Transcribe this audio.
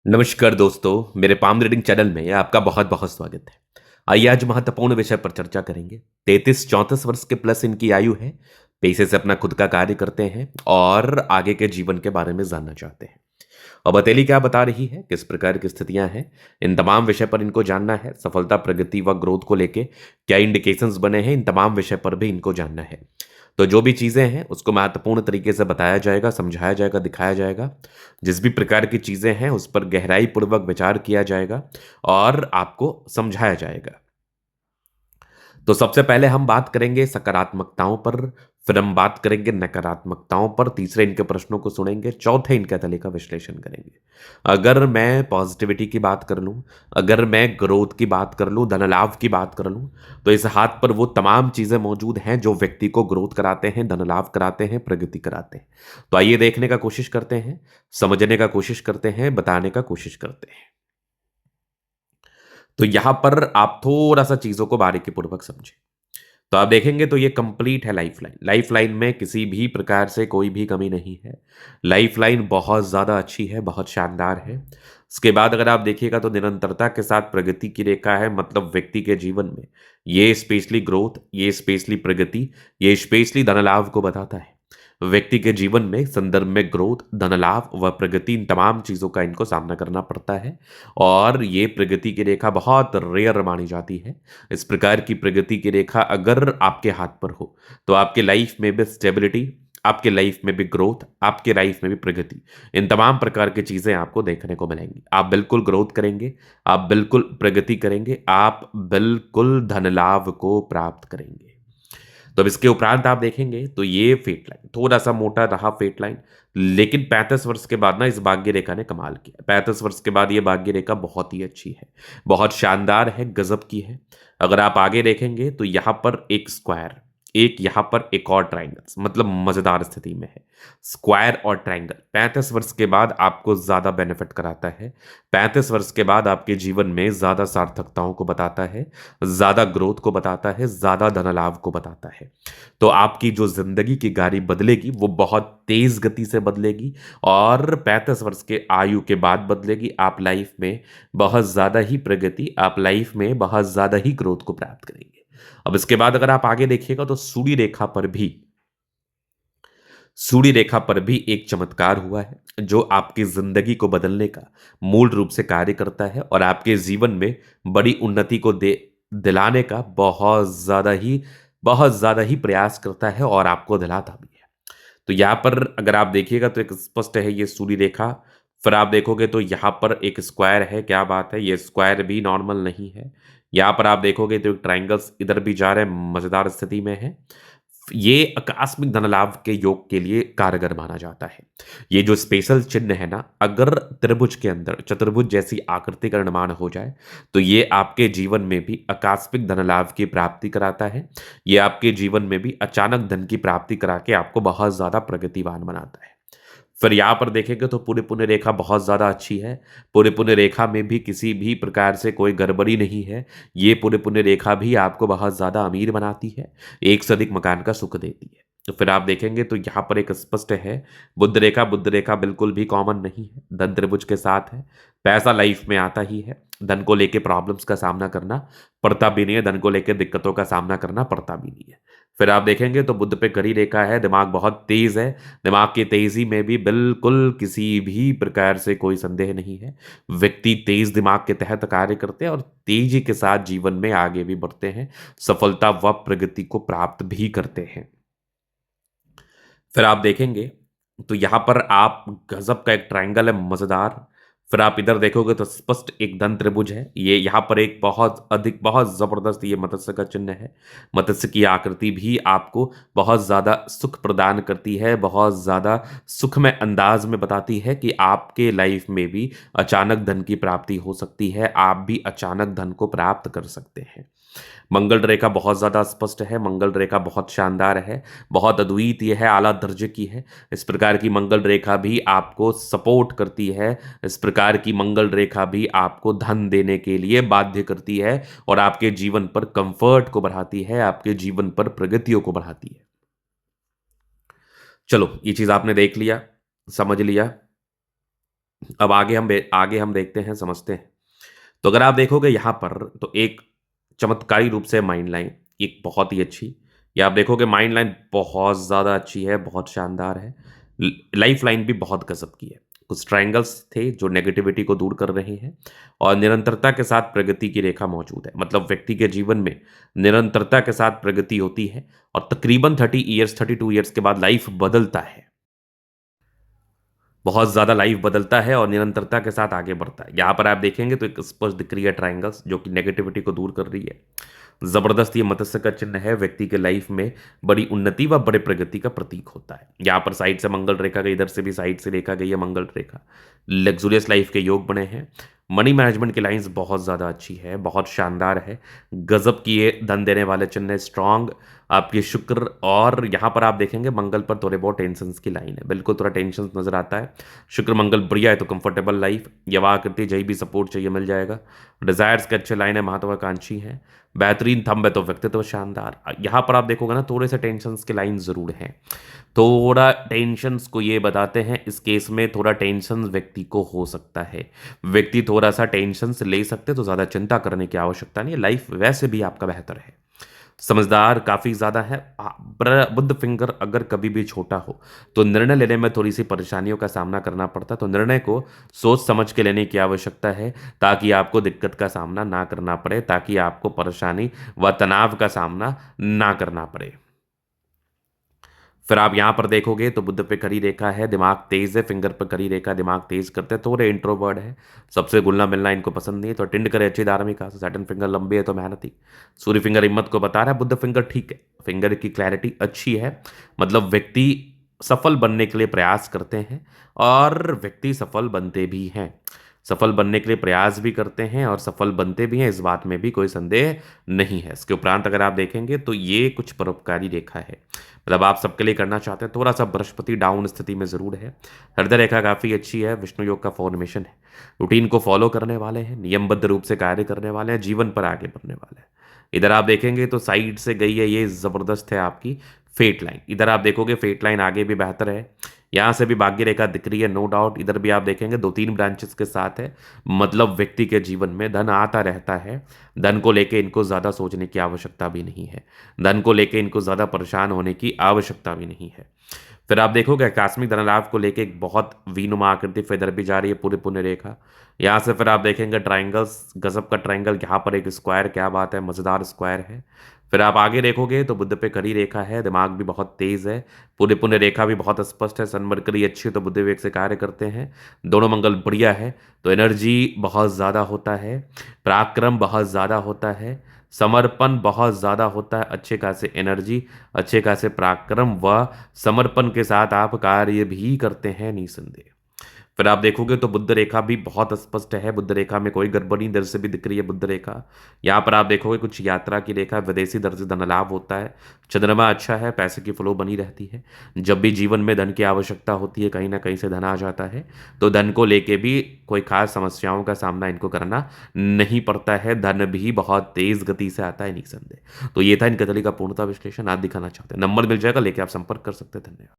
नमस्कार दोस्तों, मेरे पाम रीडिंग चैनल में आपका बहुत बहुत स्वागत है। आइए आज महत्वपूर्ण विषय पर चर्चा करेंगे। 33-34 वर्ष के प्लस इनकी आयु है। पेशे से अपना खुद का कार्य करते हैं और आगे के जीवन के बारे में जानना चाहते हैं। अब हथेली क्या बता रही है, किस प्रकार की स्थितियां हैं, इन तमाम विषय पर इनको जानना है। सफलता, प्रगति व ग्रोथ को लेके क्या इंडिकेशंस बने हैं, इन तमाम विषय पर भी इनको जानना है। तो जो भी चीज़ें हैं उसको महत्वपूर्ण तरीके से बताया जाएगा, समझाया जाएगा, दिखाया जाएगा। जिस भी प्रकार की चीज़ें हैं उस पर गहराई पूर्वक विचार किया जाएगा और आपको समझाया जाएगा। तो सबसे पहले हम बात करेंगे सकारात्मकताओं पर, फिर हम बात करेंगे नकारात्मकताओं पर, तीसरे इनके प्रश्नों को सुनेंगे, चौथे इनके तले का विश्लेषण करेंगे। अगर मैं पॉजिटिविटी की बात कर लूँ, अगर मैं ग्रोथ की बात कर लूँ, धन लाभ की बात कर लूँ, तो इस हाथ पर वो तमाम चीज़ें मौजूद हैं जो व्यक्ति को ग्रोथ कराते हैं, धन लाभ कराते हैं, प्रगति कराते हैं। तो आइए देखने का कोशिश करते हैं, समझने का कोशिश करते हैं, बताने का कोशिश करते हैं। तो यहाँ पर आप थोड़ा-सा चीज़ों को बारीकीपूर्वक समझें। तो आप देखेंगे तो ये कंप्लीट है लाइफ़लाइन। लाइफ़लाइन में किसी भी प्रकार से कोई भी कमी नहीं है। लाइफ़लाइन बहुत ज़्यादा अच्छी है, बहुत शानदार है। उसके बाद अगर आप देखिएगा तो निरंतरता के साथ प्रगति की रेखा है, मतलब व्यक्ति के जीवन में ये स्पेशली ग्रोथ, ये स्पेशली प्रगति, ये स्पेशली धन लाभ को बताता है। व्यक्ति के जीवन में संदर्भ में ग्रोथ, धन लाभ व प्रगति, इन तमाम चीज़ों का इनको सामना करना पड़ता है और ये प्रगति की रेखा बहुत रेयर मानी जाती है। इस प्रकार की प्रगति की रेखा अगर आपके हाथ पर हो, तो आपके लाइफ में भी स्टेबिलिटी, आपके लाइफ में भी ग्रोथ, आपके लाइफ में भी प्रगति, इन तमाम प्रकार की चीज़ें आपको देखने को मिलेंगी। आप बिल्कुल ग्रोथ करेंगे, आप बिल्कुल प्रगति करेंगे, आप बिल्कुल धन लाभ को प्राप्त करेंगे। तो अब इसके उपरांत आप देखेंगे तो ये फेट लाइन थोड़ा-सा मोटा रहा फेट लाइन, लेकिन 35 वर्ष के बाद ना इस भाग्य रेखा ने कमाल किया। 35 वर्ष के बाद ये भाग्य रेखा बहुत ही अच्छी है, बहुत शानदार है, गज़ब की है। अगर आप आगे देखेंगे तो यहाँ पर एक स्क्वायर, एक यहाँ पर एक और ट्रायंगल्स, मतलब मज़ेदार स्थिति में है। स्क्वायर और ट्रायंगल 35 वर्ष के बाद आपको ज़्यादा बेनिफिट कराता है। 35 वर्ष के बाद आपके जीवन में ज़्यादा सार्थकताओं को बताता है, ज़्यादा ग्रोथ को बताता है, ज़्यादा धन लाभ को बताता है। तो आपकी जो ज़िंदगी की गाड़ी बदलेगी वो बहुत तेज़ गति से बदलेगी और 35 वर्ष के आयु के बाद बदलेगी। आप लाइफ में बहुत ज़्यादा ही प्रगति, आप लाइफ में बहुत ज़्यादा ही ग्रोथ को प्राप्त करेंगे। अब इसके बाद अगर आप आगे देखिएगा तो सूर्य रेखा पर भी एक चमत्कार हुआ है, जो आपकी ज़िंदगी को बदलने का मूल रूप से कार्य करता है और आपके जीवन में बड़ी उन्नति को दे दिलाने का बहुत ज़्यादा ही प्रयास करता है और आपको दिलाता भी है। तो यहाँ पर अगर आप देखिएगा तो एक स्पष्ट है ये सूर्य रेखा, फिर आप देखोगे तो यहाँ पर एक स्क्वायर है, क्या बात है! ये स्क्वायर भी नॉर्मल नहीं है। यहाँ पर आप देखोगे तो ट्रायंगल्स इधर भी जा रहे हैं, मज़ेदार स्थिति में है। ये आकस्मिक धन लाभ के योग के लिए कारगर माना जाता है। ये जो स्पेशल चिन्ह है ना, अगर त्रिभुज के अंदर चतुर्भुज जैसी आकृति का निर्माण हो जाए, तो ये आपके जीवन में भी आकस्मिक धन लाभ की प्राप्ति कराता है। ये आपके जीवन में भी अचानक धन की प्राप्ति करा के आपको बहुत ज़्यादा प्रगतिवान बनाता है। फिर यहाँ पर देखेंगे तो पूरी पुण्य रेखा बहुत ज़्यादा अच्छी है। पूरी पुण्य रेखा में भी किसी भी प्रकार से कोई गड़बड़ी नहीं है। ये पूरी पुण्य रेखा भी आपको बहुत ज़्यादा अमीर बनाती है, एक से अधिक मकान का सुख देती है। तो फिर आप देखेंगे तो यहाँ पर एक स्पष्ट है बुध रेखा बिल्कुल भी कॉमन नहीं है, धन त्रिभुज के साथ है। पैसा लाइफ में आता ही है, धन को लेके प्रॉब्लम्स का सामना करना पड़ता भी नहीं है, धन को लेके दिक्कतों का सामना करना पड़ता भी नहीं है। फिर आप देखेंगे तो बुध पे कड़ी रेखा है, दिमाग बहुत तेज़ है। दिमाग की तेज़ी में भी बिल्कुल किसी भी प्रकार से कोई संदेह नहीं है। व्यक्ति तेज़ दिमाग के तहत कार्य करते हैं और तेज़ी के साथ जीवन में आगे भी बढ़ते हैं, सफलता व प्रगति को प्राप्त भी करते हैं। फिर आप देखेंगे तो यहाँ पर आप गज़ब का एक ट्रायंगल है, मज़ेदार। फिर आप इधर देखोगे तो स्पष्ट एक धन त्रिभुज है। ये यहाँ पर एक बहुत ज़बरदस्त ये मत्स्य का चिन्ह है। मत्स्य की आकृति भी आपको बहुत ज़्यादा सुख प्रदान करती है, बहुत ज़्यादा सुखमय अंदाज़ में बताती है कि आपके लाइफ में भी अचानक धन की प्राप्ति हो सकती है, आप भी अचानक धन को प्राप्त कर सकते हैं। मंगल रेखा बहुत ज़्यादा स्पष्ट है, मंगल रेखा बहुत शानदार है, बहुत अद्वितीय है, आला दर्जे की है। इस प्रकार की मंगल रेखा भी आपको सपोर्ट करती है, इस प्रकार की मंगल रेखा भी आपको धन देने के लिए बाध्य करती है और आपके जीवन पर कंफर्ट को बढ़ाती है, आपके जीवन पर प्रगतियों को बढ़ाती है। चलो, ये चीज़ आपने देख लिया, समझ लिया। अब आगे हम देखते हैं, समझते हैं। तो अगर आप देखोगे यहाँ पर तो एक चमत्कारी रूप से माइंड लाइन एक बहुत ही अच्छी, या आप देखोगे माइंड लाइन बहुत ज़्यादा अच्छी है, बहुत शानदार है। लाइफ लाइन भी बहुत गजब की है। कुछ ट्रायंगल्स थे जो नेगेटिविटी को दूर कर रहे हैं और निरंतरता के साथ प्रगति की रेखा मौजूद है। मतलब व्यक्ति के जीवन में निरंतरता के साथ प्रगति होती है और तकरीबन 32 ईयर्स के बाद लाइफ बदलता है। बहुत ज़्यादा लाइफ बदलता है और निरंतरता के साथ आगे बढ़ता है। यहाँ पर आप देखेंगे तो एक स्पष्ट दिख रही है ट्रायंगल्स जो कि नेगेटिविटी को दूर कर रही है। ज़बरदस्त ये मत्स्य का चिन्ह है, व्यक्ति के लाइफ में बड़ी उन्नति व बड़े प्रगति का प्रतीक होता है। यहाँ पर साइड से मंगल रेखा गई, इधर से भी साइड से रेखा गई है मंगल रेखा। लग्ज़ूरियस लाइफ के योग बने हैं। मनी मैनेजमेंट की लाइन्स बहुत ज़्यादा अच्छी है, बहुत शानदार है। गज़ब की ये धन देने वाले चिन्ह है, स्ट्रॉन्ग आपके शुक्र, और यहाँ पर आप देखेंगे मंगल पर थोड़े बहुत टेंशन्स की लाइन है, बिल्कुल थोड़ा टेंशन नजर आता है। शुक्र मंगल बढ़िया है तो कंफर्टेबल लाइफ, यवा आकृति जही भी सपोर्ट चाहिए मिल जाएगा। डिजायर्स के अच्छे लाइन है, महत्वाकांक्षी है, बेहतरीन थंब है तो व्यक्तित्व शानदार। यहाँ पर आप देखोगे ना थोड़े से टेंशन्स की लाइन जरूर है, थोड़ा टेंशन्स को ये बताते हैं इस केस में, थोड़ा टेंशन व्यक्ति को हो सकता है, व्यक्ति थोड़ा सा टेंशन से ले सकते तो ज़्यादा चिंता करने की आवश्यकता नहीं है, लाइफ वैसे भी आपका बेहतर है। समझदार काफ़ी ज़्यादा है। बुध फिंगर अगर कभी भी छोटा हो तो निर्णय लेने में थोड़ी सी परेशानियों का सामना करना पड़ता है, तो निर्णय को सोच समझ के लेने की आवश्यकता है ताकि आपको दिक्कत का सामना ना करना पड़े, ताकि आपको परेशानी व तनाव का सामना ना करना पड़े। फिर आप यहाँ पर देखोगे तो बुध पे खड़ी रेखा है, दिमाग तेज है, फिंगर पर खड़ी रेखा दिमाग तेज करते हैं, थोड़े इंट्रोवर्ड है, सबसे घुलना मिलना इनको पसंद नहीं है, तो अटेंड करे अच्छी धार्मिक से। सैटर्न फिंगर लंबी है तो मेहनती। सूर्य फिंगर हिम्मत को बता रहा है, बुध फिंगर ठीक है, फिंगर की क्लैरिटी अच्छी है। मतलब व्यक्ति सफल बनने के लिए प्रयास करते हैं और व्यक्ति सफल बनते भी हैं, सफल बनने के लिए प्रयास भी करते हैं और सफल बनते भी हैं, इस बात में भी कोई संदेह नहीं है। इसके उपरांत अगर आप देखेंगे तो ये कुछ परोपकारी रेखा है, मतलब आप सबके लिए करना चाहते हैं। थोड़ा सा बृहस्पति डाउन स्थिति में जरूर है। हृदय रेखा काफी अच्छी है, विष्णु योग का फॉर्मेशन है, रूटीन को फॉलो करने वाले हैं, नियमबद्ध रूप से कार्य करने वाले हैं, जीवन पर आगे बढ़ने वाले हैं। इधर आप देखेंगे तो साइड से गई है, ये जबरदस्त है आपकी फेट लाइन। इधर आप देखोगे फेट लाइन आगे भी बेहतर है, यहाँ से भी भाग्य रेखा दिख रही है नो डाउट। इधर भी आप देखेंगे 2-3 ब्रांचेस के साथ है, मतलब व्यक्ति के जीवन में धन आता रहता है। धन को लेके इनको ज़्यादा सोचने की आवश्यकता भी नहीं है, धन को लेके इनको ज़्यादा परेशान होने की आवश्यकता भी नहीं है। फिर आप देखोगे आकस्मिक धन लाभ को लेके एक बहुत वीनुमा आकृति फिर इधर भी जा रही है, पूरी पुण्य रेखा। यहाँ से फिर आप देखेंगे ट्राइंगल्स, गजब का ट्राइंगल, यहाँ पर एक स्क्वायर, क्या बात है, मज़ेदार स्क्वायर है। फिर आप आगे देखोगे तो बुध पे खड़ी रेखा है, दिमाग भी बहुत तेज है, पूरे पुण्य रेखा भी बहुत स्पष्ट है, सन मरकरी अच्छी है तो बुध विवेक से कार्य करते हैं, दोनों मंगल बढ़िया है तो एनर्जी बहुत ज़्यादा होता है, पराक्रम बहुत ज़्यादा होता है, समर्पण बहुत ज़्यादा होता है, अच्छे खासे एनर्जी, अच्छे खासे पराक्रम व समर्पण के साथ आप कार्य भी करते हैं निसंदेह। फिर आप देखोगे तो बुद्ध रेखा भी बहुत स्पष्ट है, बुद्ध रेखा में कोई गड़बड़ी नहीं, इधर से भी दिख रही है बुद्ध रेखा। यहाँ पर आप देखोगे कुछ यात्रा की रेखा, विदेशी दर से धन लाभ होता है, चंद्रमा अच्छा है, पैसे की फ्लो बनी रहती है। जब भी जीवन में धन की आवश्यकता होती है कहीं ना कहीं से धन आ जाता है, तो धन को लेके भी कोई खास समस्याओं का सामना इनको करना नहीं पड़ता है, धन भी बहुत तेज गति से आता है निसंदेह। तो ये था इनके तली का पूर्णता विश्लेषण, आज दिखाना चाहते हैं नंबर मिल जाएगा, लेके आप संपर्क कर सकते हैं। धन्यवाद।